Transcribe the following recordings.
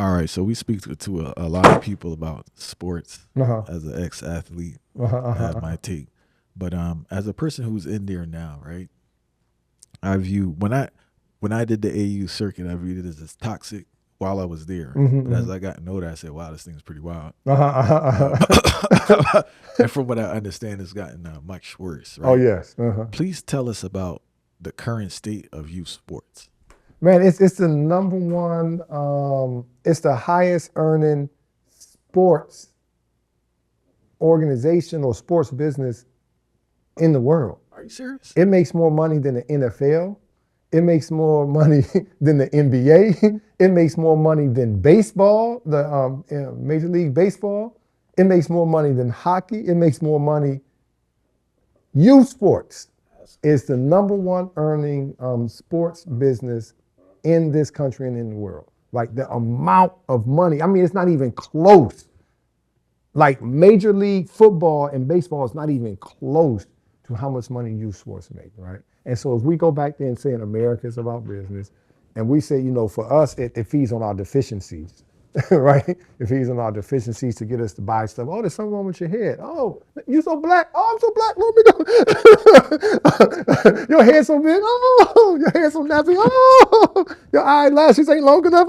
All right, so we speak to a lot of people about sports Uh-huh. as an ex-athlete. Uh-huh. I Uh-huh. have my take, but as a person who's in there now, right? I view when I did the AU circuit, I viewed it as toxic while I was there. But Mm-hmm. as I got older, I said, "Wow, this thing's pretty wild." Uh-huh. Uh-huh. And from what I understand, it's gotten much worse, Oh right? yes. Uh-huh. Please tell us about the current state of youth sports. Man, it's the number one, it's the highest earning sports organization or sports business in the world. Are you serious? It makes more money than the NFL. It makes more money than the NBA. It makes more money than baseball, the Major League Baseball. It makes more money than hockey. It makes more money. Youth sports is the number one earning sports business in this country and in the world. Like the amount of money, I mean, it's not even close. Like Major League Football and baseball is not even close to how much money youth sports make, right? And so if we go back there and say in America it's about business, and we say, for us, it feeds on our deficiencies, right? It feeds on our deficiencies to get us to buy stuff. Oh, there's something wrong with your head. Oh, you so black. Oh, I'm so black. Let me go. Your hair so big. Oh, your hair so nappy. Oh, your eyelashes ain't long enough.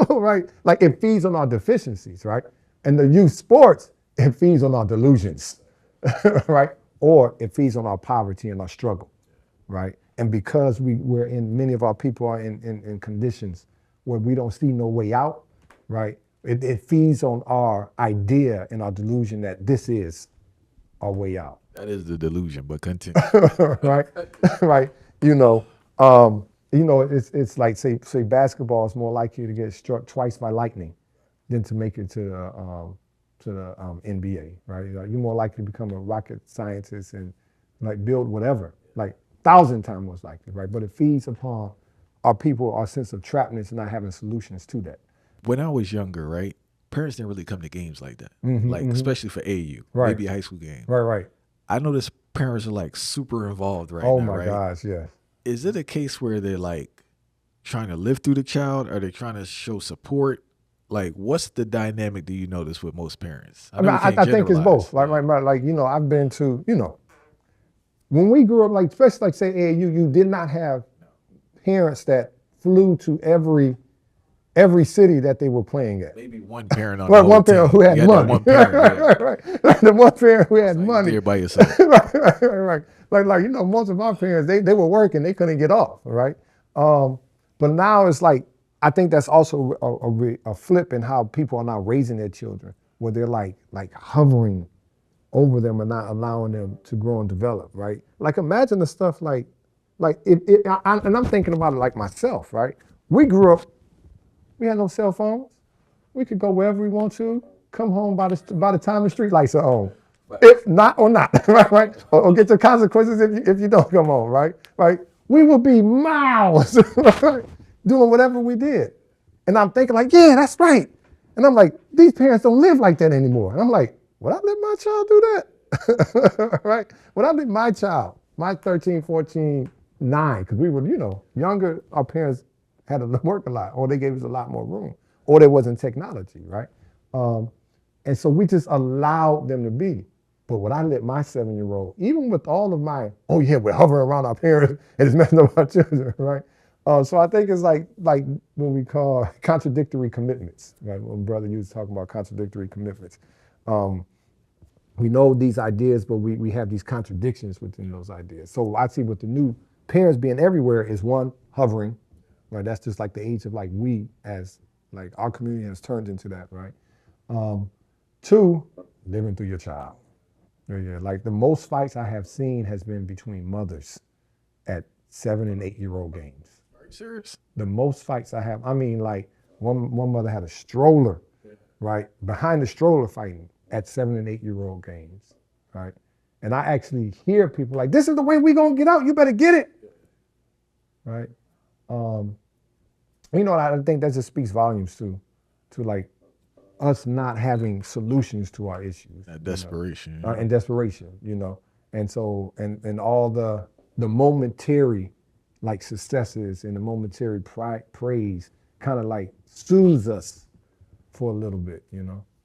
Oh, right? Like it feeds on our deficiencies, right? And the youth sports, it feeds on our delusions, right? Or it feeds on our poverty and our struggle, right? And because we're in, many of our people are in conditions where we don't see no way out, right? It feeds on our idea and our delusion that this is our way out, That is the delusion, but continue. right? Right? You know, it's like say basketball is more likely to get struck twice by lightning than to make it to the NBA, right? Like, you're more likely to become a rocket scientist and like build whatever, like 1,000 times more likely, right? But it feeds upon our people, our sense of trappedness and not having solutions to that. When I was younger, right, parents didn't really come to games like that. Like Mm-hmm. especially for AU, Right, maybe a high school game. right, right. I notice parents are like super involved right Oh now, my right? gosh, yes. Is it a case where they're like trying to live through the child? Are they trying to show support? Like, what's the dynamic do you notice with most parents? I I know mean, we can't I think it's generalize. both. Like I've been to, when we grew up, like especially like say AAU, you did not have parents that flew to every city that they were playing at. Maybe one parent on the Well, whole one parent team. who had You had that money, one right, parent, right, yeah. right, right. Like the one parent who had It's like you money, there by yourself. right. Like most of our parents, they were working, they couldn't get off, right? Um, but now it's like I think that's also a flip in how people are now raising their children, where they're like hovering over them and not allowing them to grow and develop, right? Like imagine the stuff like and I'm thinking about it like myself, right? We grew up, we had no cell phones. We could go wherever we want to, come home by the time the street lights are on. If not or not, right, right? Or get the consequences if you don't come home, right? Right? We would be miles right? Doing whatever we did. And I'm thinking like, yeah, that's right. And I'm like, these parents don't live like that anymore. And I'm like, would I let my child do that? Right? Would I let my child, my 13, 14, 9, because we were, younger, our parents had to work a lot, or they gave us a lot more room, or there wasn't technology, right? Um, and so we just allowed them to be. But would I let my 7-year-old, even with all of my, oh yeah, we're hovering around our parents and it's messing up our children, right? So I think it's like what we call contradictory commitments, right? When brother you was talking about contradictory commitments. Um, we know these ideas, but we have these contradictions within those ideas. So I see with the new parents being everywhere is one, hovering, right? That's just like the age of like we as like our community has turned into that, right? Um, Two, living through your child. Yeah, like the most fights I have seen has been between mothers at 7 and 8-year-old games. Are you serious? The most fights I have, I mean, like one mother had a stroller, right, behind the stroller fighting at 7 and 8-year-old games, right? And I actually hear people like, "This is the way we gonna get out. You better get it," right? Um, I think that just speaks volumes to like us not having solutions to our issues, That desperation. and desperation. And so and all the momentary like successes and the momentary praise kind of like soothes us for a little bit, you know.